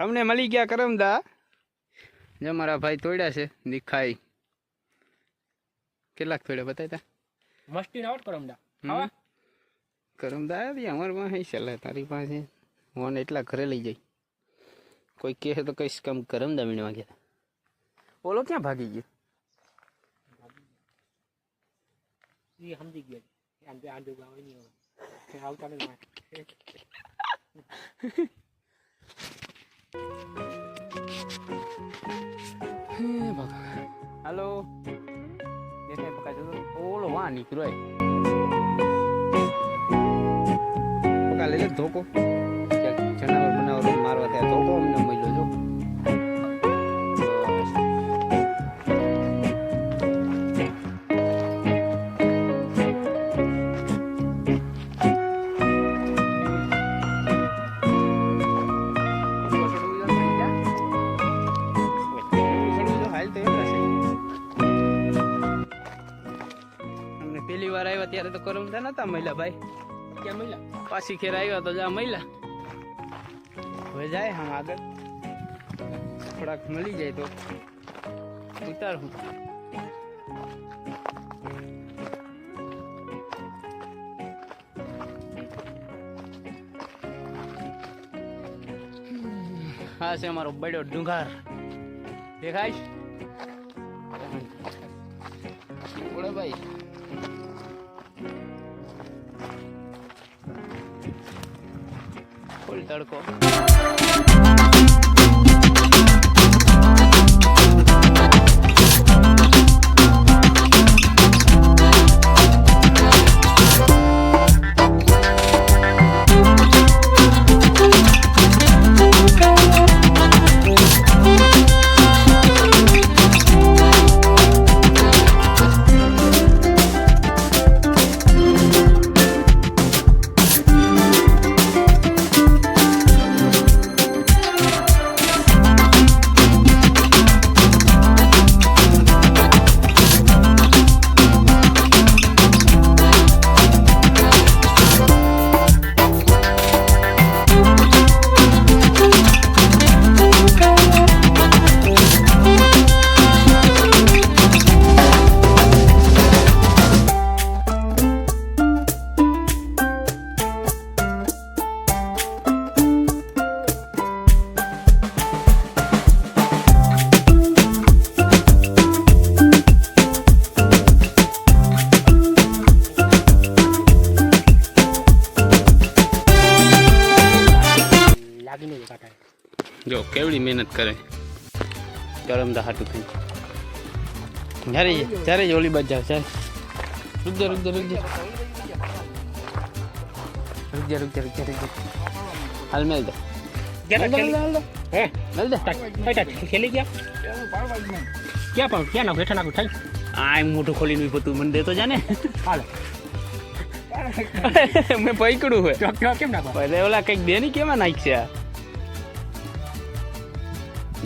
અમને મળી ગયા કરમદા. જો મારા ભાઈ તોડ્યા છે દેખાય. કેટલાક તોડ્યા બતાતા મસ્તી ના આવટ કરમદા ખાવા કરમદા અમારી પાસે ચાલે તારી પાસે ફોન એટલા ઘરે લઈ જાય. કોઈ કહે તો કઈશ કામ કરમદા મીણવા ગયા. ઓલો ક્યાં ભાગી ગયો? એ સમજી ગયો આંદે આંદે ગાવે નહીં હવે આવતા નહીં હાલો ઓલો વાં નીકળ્યો પકા લઈ લે ધોકો જનાવર બનાવર મારવા ત્યાં ધોકો અમને મળ્યો જો. પહેલી વાર આવ્યા ત્યારે તો કરમદા નતા મહિલા ભાઈ. ક્યાં મળ્યા પાછી ખેર આવ્યા તો જા મહિલા. હવે જાય હમ આગળ થોડાક મળી જાય તો ઉતારું. હા છે અમારો બડો ડુંગર દેખાય બોલે ભાઈ. ફૂલ તડકો. જો કેવડી મહેનત કરે કરમદા હાટું થઈ. જ્યારે જ ઓલી બાજ જાવ ચાલ રૂક જા હાલ મેલ દે ખેલી ગયા ક્યાં પાઉં ક્યાં નાખું હેઠા નાખું થઈ આ મોટું ખોલીને તું મને દેતો જાને હાલ મેં પકડું હોય કેમ નાખો એટલે ઓલા કંઈક દે ની કેમાં નાખશે આ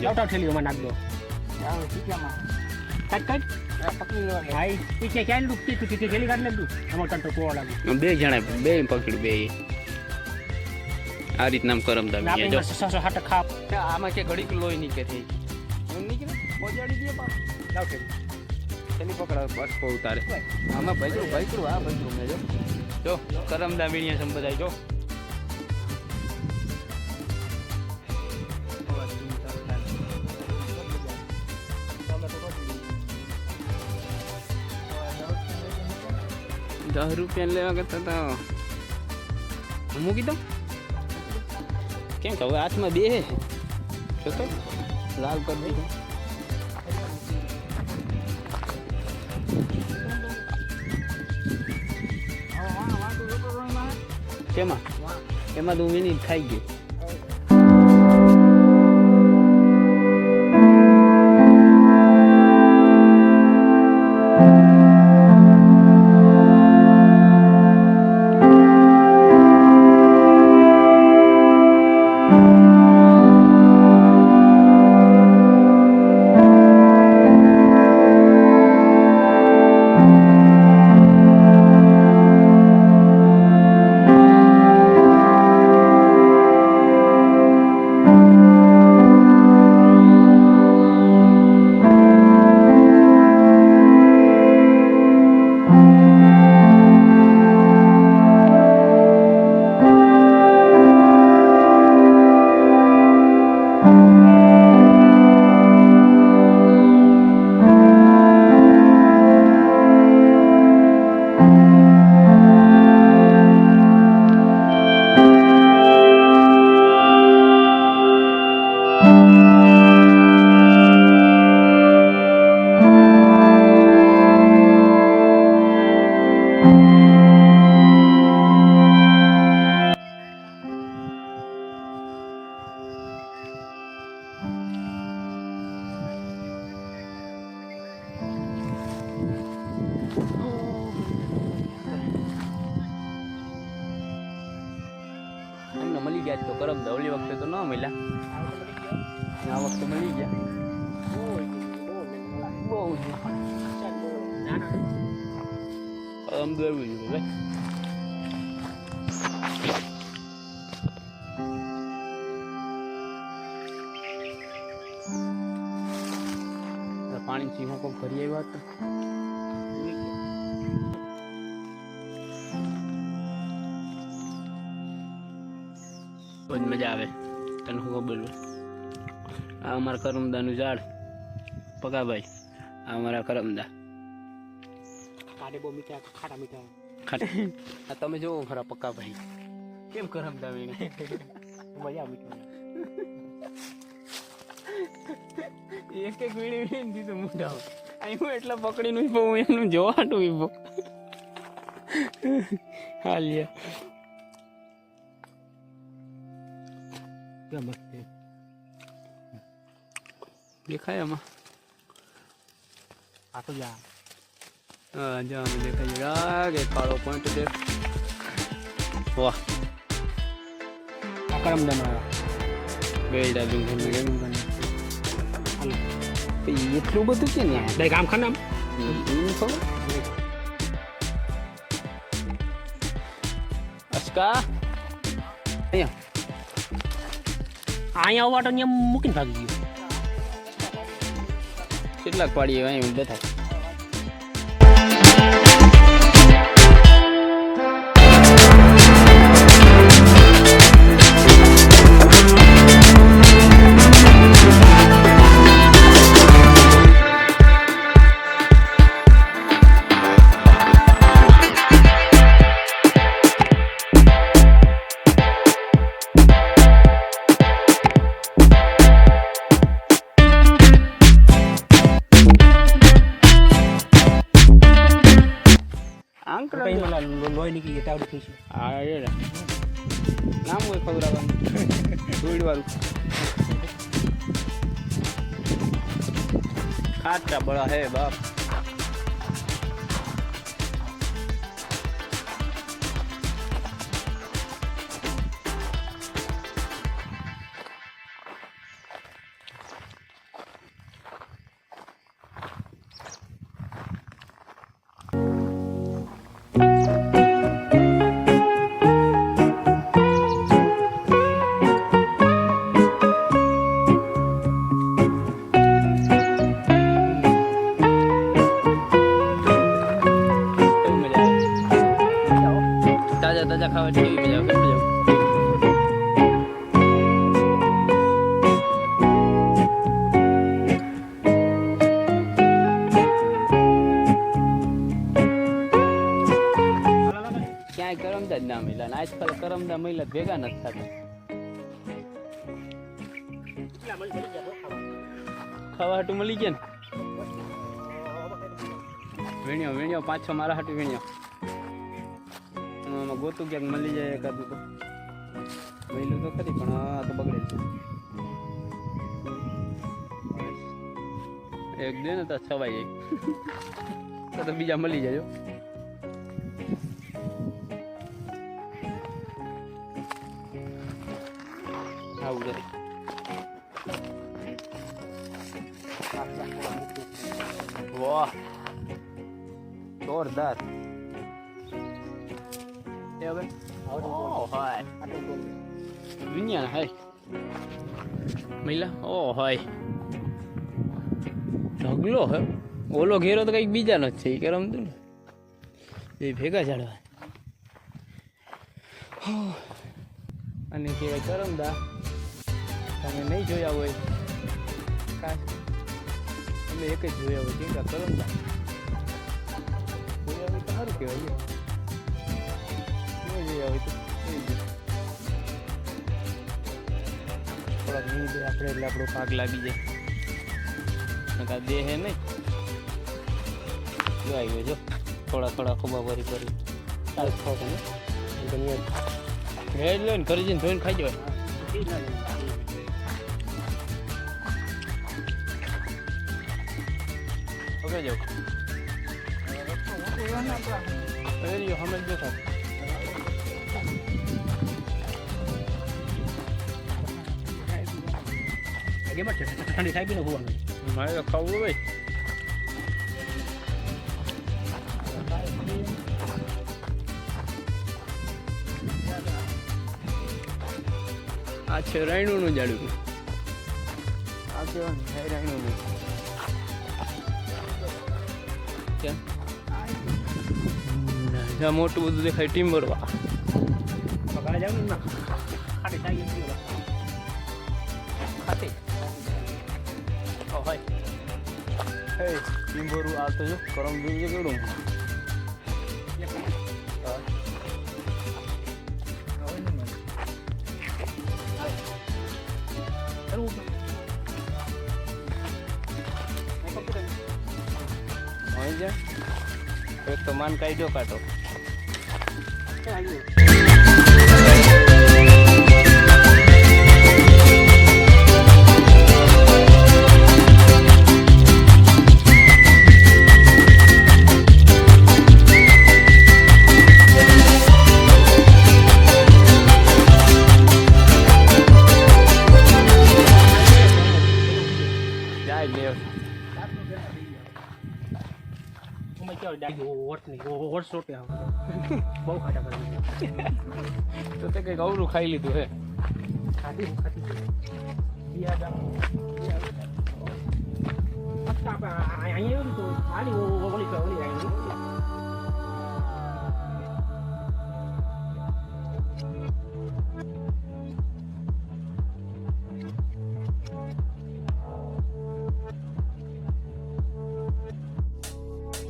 આવતા ઠેલીઓમાં નાખ દો બે જણા બે પકડ્યું બે આ રીતના કરમદા આમાં કે ઘડીક લોહી નીકળે નીકળે પહોંચાડી દે પકડા બસ ઉતારે આમાં ભૈકડું આ ભૈકડું મેં જો કરમદા વીણિયા છે બધા જો. ₹10 લેવા કરતા તો મૂકી દઉં કેમ કે હવે હાથમાં બે છે તો લાલ કરી દઈ. કેમાં એમાં તો મિનિટ ખાઈ ગઈ. કરમ દા ઓલી વખતે તો ન મળ્યા આ વખતે મળી ગયા બહુ જ કરમ દા એવું છે ભાઈ પાણી સિંહો કોઈ ભરી આવ્યા હતા બહુ જ મજા આવે તને હું ખબર આ અમારા કરમદાનું ઝાડ પગાભાઈ આ અમારા કરમદા બહુ મીઠા ખાટા મીઠા આ તમે જોવો ખરા પક્કાભાઈ કેમ કરમદા વીણે મજા મીઠું એક એક વીણી વીણી દીધું મોઢા અહીં હું એટલા પકડીને ઉભો હું એમનું જોવાટું ઉભો હાલ્યા કેમ મસ્ત દેખાય આમાં આ તો જા હા જો આમાં દેખાય રાગે કાળો પોઈન્ટ દે વાહ આ કરમદામાં બેડા ડુંગર કેમ બને હાલો એટલું બધું છે ને દે કામ ખાનામ ખબર અસ્કા અહીંયા અહીંયા આવવા તો અહીંયા મૂકીને ભાગી ગયો કેટલાક પાડીએ અહીં બેઠા લોહી નીકળી ગયા તાવડી થઈ છે હા એ નામ હોય ખબર ધૂળ વાળું ખાટા બડા હે બાપ તાજા ખાવા કેવી મજા આવે કેમ ક્યાંય કરમદા જ ના મળ્યા ને આજકાલ કરમદા મળ્યા ભેગા નથી થતા ખાવા હાટું મળી ગયા ને વીણ્યો 5-6 મારા હાટું વીણ્યો આમાં ગોતું ક્યાંક મળી જાય એકાદું તો વહેલું તો ખરી પણ આ તો બગડે છે એક દે ને તો છવાઈ જાય તો બીજા મળી જાય આવું કરી વાહ જોરદાર હવે ઓ હાય વિજ્ઞાન હાય મહિલા ઓ હાય ઢગલો હે ઓલો ઘેરો તો કંઈક બીજાનો જ છે એ કરમતું ને એ ભેગા ઝાડવા અને કહેવાય કરમદા તમે નહીં જોયા હોય કાશ તમે એક જ જોયા હોય કેમ કે કરમદા જોયા હોય તો સારું કહેવાય થોડાક વીણી દે આપણે એટલે આપણો પાક લાગી જાય દેહ હે નહીં જો આવ્યો જો થોડા ખોબા ભરી કરી ભેજ લો ને ઘરે જઈને ધોઈને ખાઈ જવાય ઓકે જાઓ સમજ જો એમાં છે ઠંડી થાય બી ને હોવાનું મારે તો ખાવું ભાઈ આ છે રાયણુંનું ઝાડું આ કેવાનું છે રાયણુંનું કેમ જ્યાં મોટું બધું દેખાય ટીમ્બરવા પગારે જાવ ને ખાટી થાય ગઈ ખાતી ઓ ભાઈ હે ટીમ્બરવું આ તો જો કરમ દૂધ કેવડું હોય છે એક તો માન કાઢ્યો કાઢો જાય લે ઉમે કેવો ડાયો હોટ ની હોટ સોટે આવ બહુ ખાટા કરે તો તે કઈક અવરું ખાઈ લીધું હે ખાટી બિયા જા અહીંયા તો આલી ઓલી આવી